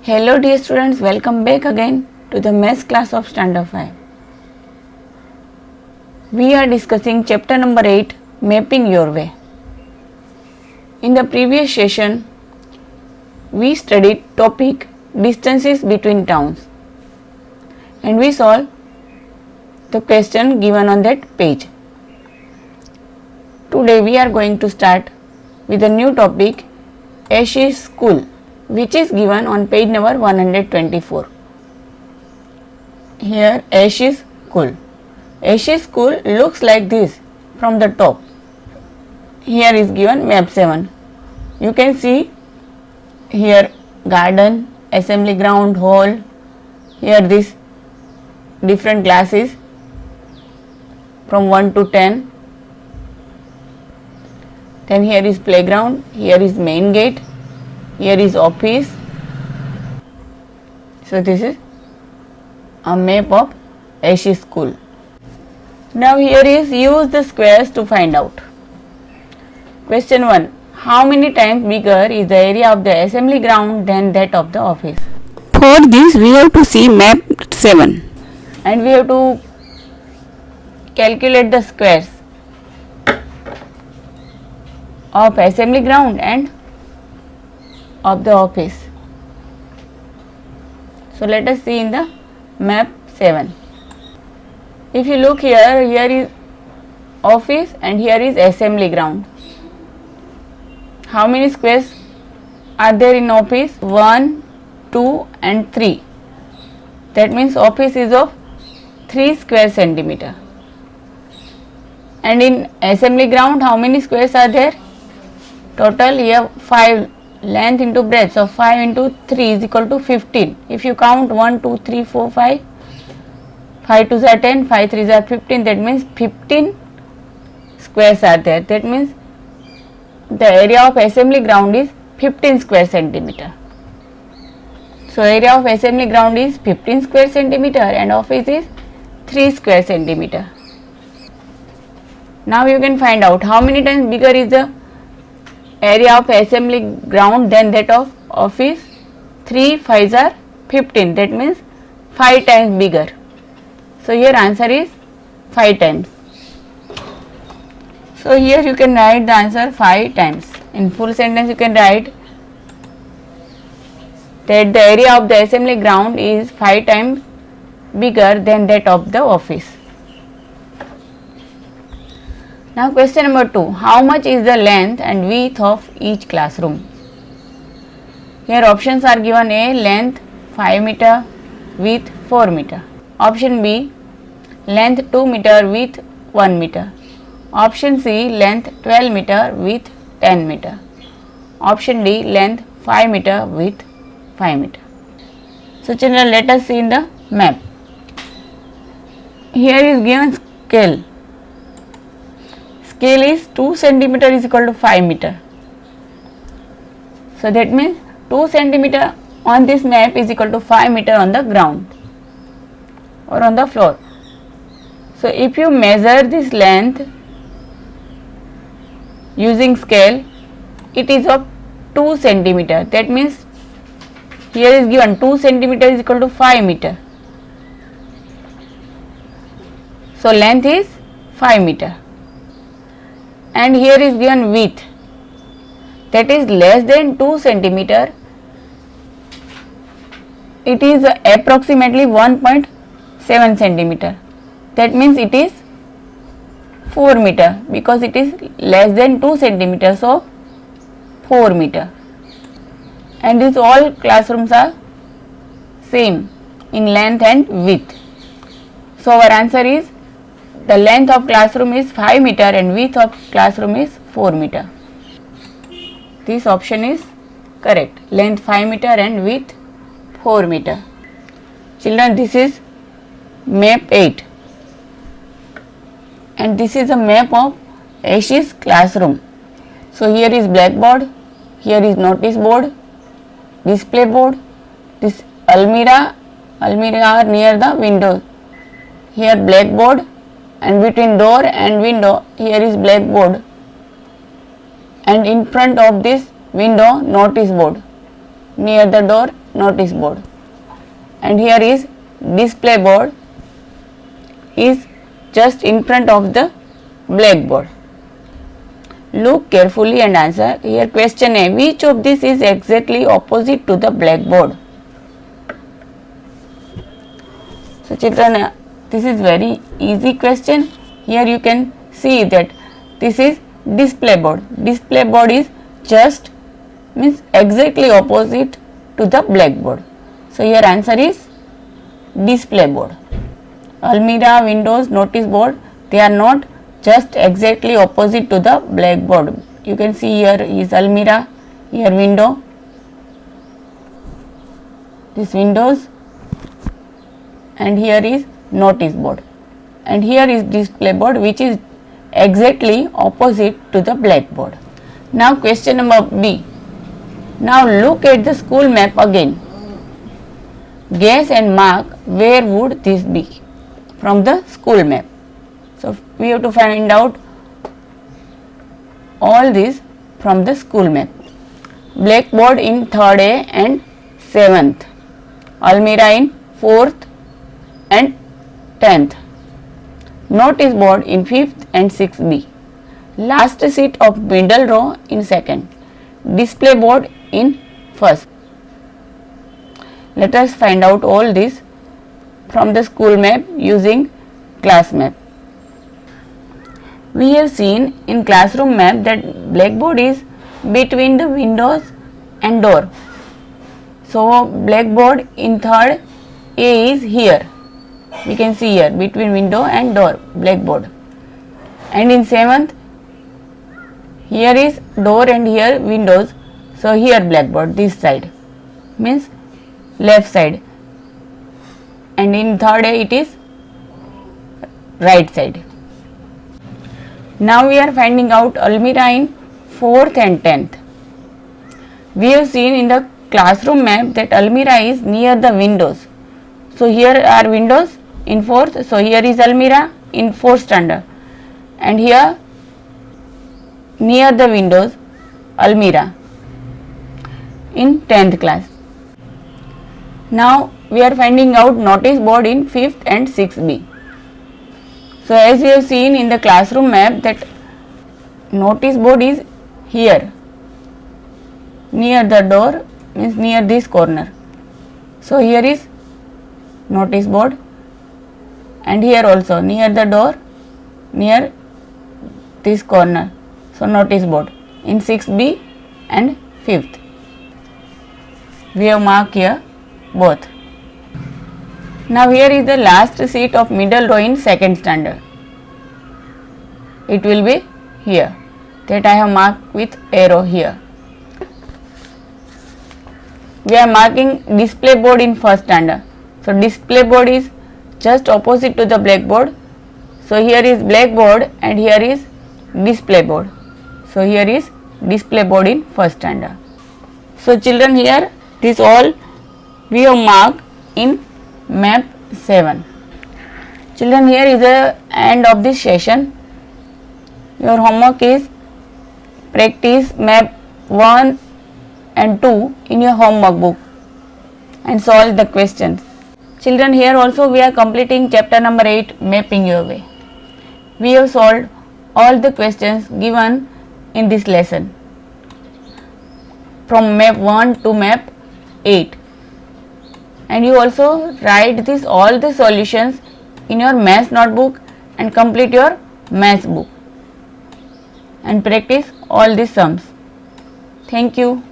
Hello dear students, welcome back again to the maths class of standard 5. We are discussing chapter number 8, mapping your way. In the previous session, we studied topic distances between towns and we solved the question given on that page. Today we are going to start with a new topic, Ashish School, which is given on page number 124. Here Ashish School. Ashish School looks like this from the top. Here is given map 7. You can see here garden, assembly ground, hall. Here this different classes from 1 to 10. Then here is playground, here is main gate, here is office. So this is a map of Ashish School. Now here is use the squares to find out. Question 1. How many times bigger is the area of the assembly ground than that of the office? For this we have to see map 7 and we have to calculate the squares of assembly ground and of the office. So let us see in the map 7. If you look here, here is office and here is assembly ground. How many squares are there in office? 1, 2 and 3. That means office is of 3 square centimeter. And in assembly ground, how many squares are there? Total here 5, length into breadth, so 5 into 3 is equal to 15. If you count 1, 2, 3, 4, 5, 5 2s are 10, 5 3s are 15, that means 15 squares are there. That means the area of assembly ground is 15 square centimeter. So area of assembly ground is 15 square centimeter and office is 3 square centimeter. Now you can find out how many times bigger is the area of assembly ground than that of office. 3 5s are 15, that means 5 times bigger. So here answer is 5 times. So here you can write the answer 5 times. In full sentence you can write that the area of the assembly ground is 5 times bigger than that of the office. Now question number 2. How much is the length and width of each classroom? Here options are given: A. Length 5 meter, width 4 meter. Option B. Length 2 meter, width 1 meter. Option C. Length 12 meter, width 10 meter. Option D. Length 5 meter, width 5 meter. So children, let us see in the map. Here is given scale. Scale is 2 centimeter is equal to 5 meter. So that means 2 centimeter on this map is equal to 5 meter on the ground or on the floor. So if you measure this length using scale, it is of 2 centimeter. That means here is given 2 centimeter is equal to 5 meter. So length is 5 meter. And here is given width, that is less than 2 centimeter. It is approximately 1.7 centimeter. That means it is 4 meter because it is less than 2 centimeter, so 4 meter. And these all classrooms are same in length and width. So our answer is the length of classroom is 5 meter and width of classroom is 4 meter. This option is correct. Length 5 meter and width 4 meter. Children, this is map 8. And this is a map of Ashish classroom. So here is blackboard, here is notice board, display board, this almirah are near the window. Here blackboard, and between door and window here is blackboard, and in front of this window notice board. near the door, notice board. And here is display board is just in front of the blackboard. Look carefully and answer. Here question A, which of these is exactly opposite to the blackboard? So children, this is very easy question. Here you can see that this is display board. Display board is just means exactly opposite to the blackboard. So here answer is display board. Almirah, windows, notice board, they are not just exactly opposite to the blackboard. You can see here is almirah, here window, this windows, and here is notice board, and here is display board, which is exactly opposite to the blackboard. Now question number B. Now look at the school map again. Guess and mark where would this be from the school map. So we have to find out all this from the school map. Blackboard in 3rd A and 7th. Almirah in 4th and 10th. Notice board in 5th and 6th B. Last seat of middle row in 2nd. Display board in 1st. Let us find out all this from the school map using class map. We have seen in classroom map that blackboard is between the windows and door. So blackboard in 3rd A is here. We can see here between window and door, blackboard. And in 7th, here is door and here windows. So here blackboard, this side means left side. And in 3rd A it is right side. Now we are finding out almirah in 4th and 10th. We have seen in the classroom map that almirah is near the windows. So here are windows in 4th. So here is almirah in 4th standard. And here near the windows almirah in 10th class. Now we are finding out notice board in 5th and 6th B. So as we have seen in the classroom map that notice board is here near the door, means near this corner. So here is notice board, and here also near the door, near this corner. So notice board in 6th B and 5th. We have marked here both. Now here is the last seat of middle row in 2nd standard. It will be here, that I have marked with arrow here. We are marking display board in 1st standard. So display board is just opposite to the blackboard. So here is blackboard and here is display board. So here is display board in 1st standard. So children, here this all we have marked in map 7. Children, here is the end of this session. Your homework is practice map 1 and 2 in your homework book and solve the questions. Children, here also we are completing chapter number 8, mapping your way. We have solved all the questions given in this lesson from map 1 to map 8. And you also write this all the solutions in your maths notebook and complete your maths book and practice all the sums. Thank you.